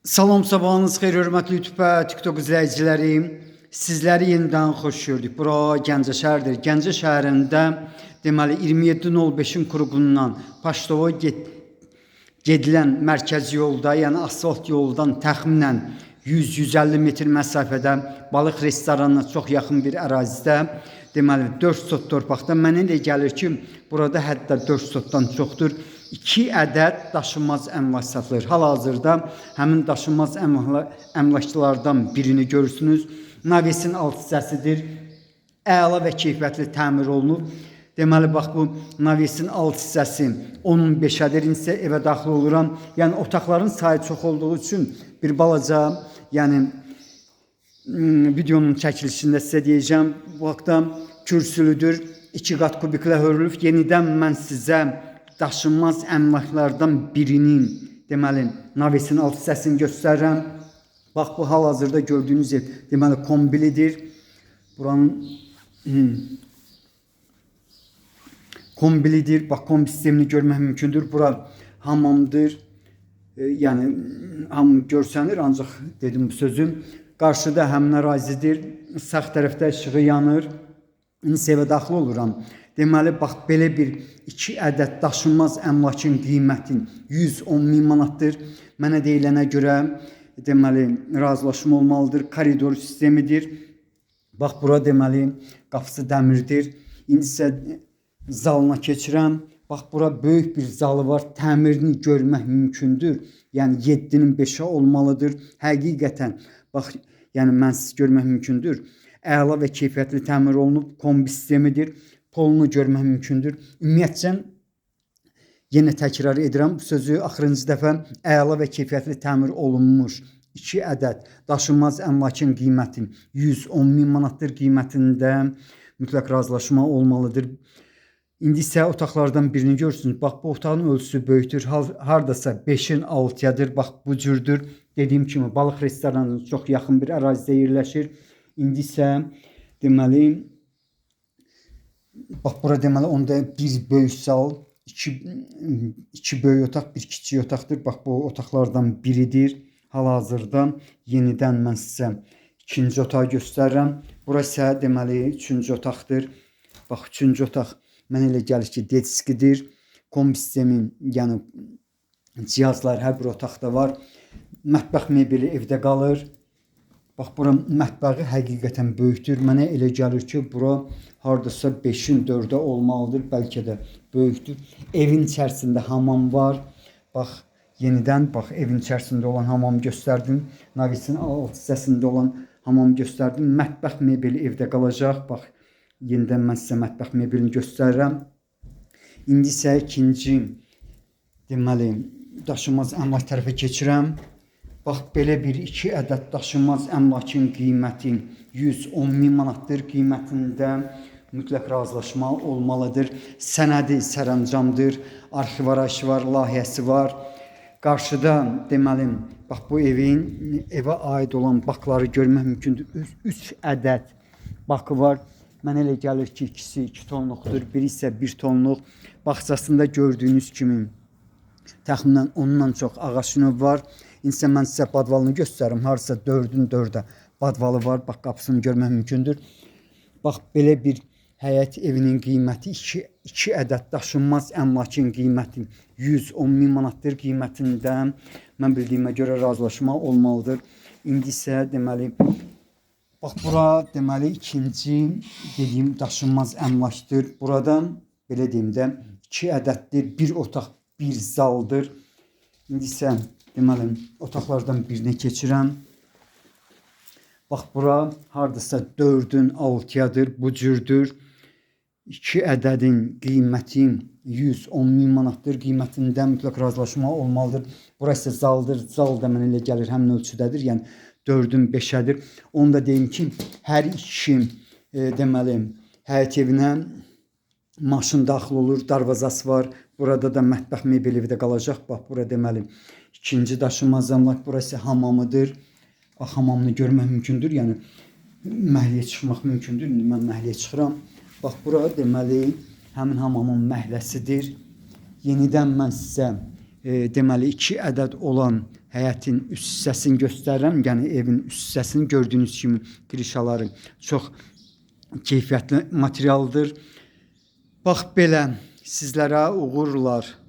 Salam, sabahınız xeyir, hörmətli YouTube və TikTok izləyiciləri. Sizləri yenidən xoş gördük. Bura Gəncə şəhərdir. Gəncə şəhərində deməli 27.05-in qurğundan Paştova gedilən mərkəzi yolda, yəni asfalt yoldan təxminən 100-150 metr məsafədə balıq restoranına çox yaxın bir ərazidə deməli 4 sot torpaqda mənə elə gəlir ki, burada hətta 4 sotdan çoxdur. 2 ədəd daşınmaz əmlak satılır. Hal-hazırda həmin daşınmaz əmlakçılardan birini görürsünüz. Navesin alt hissəsidir. Əla və keyfiyyətli təmir olunub. Deməli, bax bu navesin alt hissəsi 10-15-ədir. İnsə evə daxil oluram. Yəni otaqların sayı çox olduğu üçün bir balaca, yəni videonun çəkilişində sizə deyəcəm. Bu vaxtda kürsülüdür. 2 qat kubiklə hörülüb. Yenidən mən sizə daşınmaz əmlaklardan birinin deməli navesin alt hissəsini göstərirəm. Bax bu hal-hazırda gördüyünüz ev deməli kombilidir. Buranın kombilidir. Bax kombi sistemini görmək mümkündür. Bura hamamdır. Yəni hamı görsənir, ancaq dedim bu sözüm. Qarşıda həmin ərazidir. Sağ tərəfdə işığı yanır. İndi evə daxil oluram. Deməli, bax, belə bir 2 ədəd daşınmaz əmlakın qiyməti 110.000 manatdır. Mənə deyilənə görə, deməli, razılaşma olmalıdır. Koridor sistemidir. Bax, bura deməli, qapısı dəmirdir. İndi isə zalına keçirəm. Bax, bura böyük bir zalı var. Təmirini görmək mümkündür. Yəni, 7-nin 5-ə olmalıdır. Həqiqətən, bax, yəni, mənsiz görmək mümkündür. Əla və keyfiyyətli təmir olunub, kombi sistemidir. Polunu görmək mümkündür. Ümumiyyətcə, yenə təkrar edirəm bu sözü, axırıncı dəfə əla və keyfiyyətli təmir olunmuş 2 ədəd daşınmaz əmlakın qiyməti 110.000 manatdır. Qiymətində mütləq razılaşma olmalıdır. İndi isə otaqlardan birini görürsünüz. Bax, bu otağın ölçüsü böyükdür. Hardasa 5-in 6-yadır. Bax, bu cürdür. Dediyim kimi, balıq restoranının çox yaxın bir ərazidə yerləşir. İndi isə deməli, bax, bura deməli, onda bir böyük sal, iki böyük otaq, bir kiçik otaqdır. Bax, bu otaqlardan biridir. Hal-hazırda yenidən mən sizə ikinci otağı göstərirəm. Burası isə deməli, üçüncü otaqdır. Bax, üçüncü otaq mənə elə gəlir ki, dediskidir. Kombi sistemin, yəni cihazlar hər bir otaqda var. Mətbəx mebeli evdə qalır. Bax, bura mətbəxi həqiqətən böyükdür. Mənə elə gəlir ki, bura hardasa 5-in 4-ə olmalıdır, bəlkə də böyükdür. Evin içərisində hamam var. Bax, yenidən bax, evin içərisində olan hamamı göstərdim. Navesin alt hissəsində olan hamamı göstərdim. Mətbəx mebeli evdə qalacaq. Bax, yenidən mən sizə mətbəx mebelini göstərirəm. İndi isə ikinci, deməli, daşınmaz əmlak tərəfə keçirəm. Bax, belə bir 2 ədəd daşınmaz əmlakın qiyməti 110.000 manatdır. Qiymətində mütləq razılaşma olmalıdır. Sənədi sərəncamdır. Arxiv var, layihəsi var. Qarşıda deməli, bax, bu evə aid olan bakları görmək mümkündür. 3 ədəd bakı var. Mənə elə gəlir ki, ikisi 2 tonluqdur, biri isə 1 tonluq. Bağçasında gördüyünüz kimi təxminən 10-dan çox ağac növü var. İnsə mən sizə badvalını göstərim. Harasa 4-ün 4-ə badvalı var. Bax, qapısını görmək mümkündür. Bax, belə bir həyət evinin qiyməti 2 ədəd daşınmaz əmlakın qiyməti 110.000 manatdır. Qiymətində mən bildiyimə görə razılaşma olmalıdır. İndi isə deməli, bax, bura deməli ikinci dediyim daşınmaz əmlakdır. Buradan belə deyim də 2 ədəddir. Bir otaq, bir zaldır. İndi isə deməli, otaqlardan birinə keçirəm. Bax, bura hardasa 4-ün 6-yadır, bu cürdür. 2 ədədin qiyməti 110.000 manatdır. Qiymətində mütləq razılaşma olmalıdır. Burası zaldır. Zal da mənə elə gəlir, həmin ölçüdədir. Yəni 4-ün 5-ədir. Onu da deyim ki, hər iki deməli, həyət evinə maşın daxil olur, darvazası var. Burada da mətbəx mebeli evdə qalacaq. Bax, bura deməli, ikinci daşınmaz əmlak, burası hamamıdır. Hamamını görmək mümkündür, yəni məhliyə çıxmaq mümkündür. İndi mən məhliyə çıxıram. Bax, bura deməli, həmin hamamın məhləsidir. Yenidən mən sizə deməli 2 ədəd olan həyətin üst hissəsini göstərirəm. Yəni evin üst hissəsini gördüyünüz kimi krişaları çox keyfiyyətli materialdır. Bax belə sizlərə uğurlar.